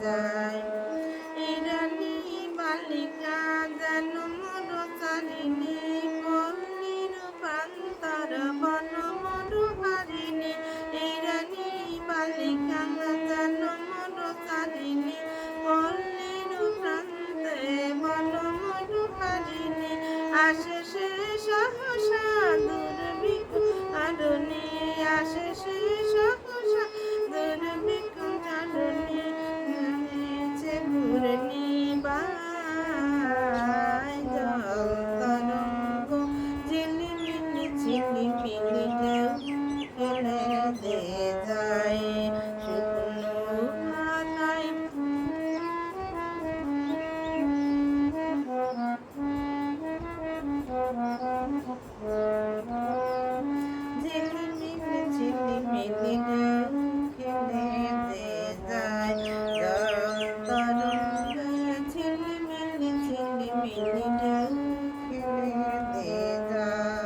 যায়। ইরানি বালিকা যেন মরুচারিণী, পল্লীর প্রান্তর বন মরুহারিণী। ইরানি বালিকা যেন মরুচারিণী, পল্লীর প্রান্তে বন মরুহারিণী। আসে সে সহসা দুর্ভিক্ষ তারুণী, আসে সে সহসা দুর্ভিক্ষ তারুণী। নাচে ঘূর্ণিবায় জল তরঙ্গ, ঝিলিমিলি ঝিলিমিলি ঢেউ খেলে দে যায়। শুকনো পাতায় ঝিলিমিলি ঝিলিমিলি ঢেউ খেলে দে যায়। জল তরঙ্গে ঝিলিমিলি ঝিলিমিলি ঢেউ খেলে দে যায়।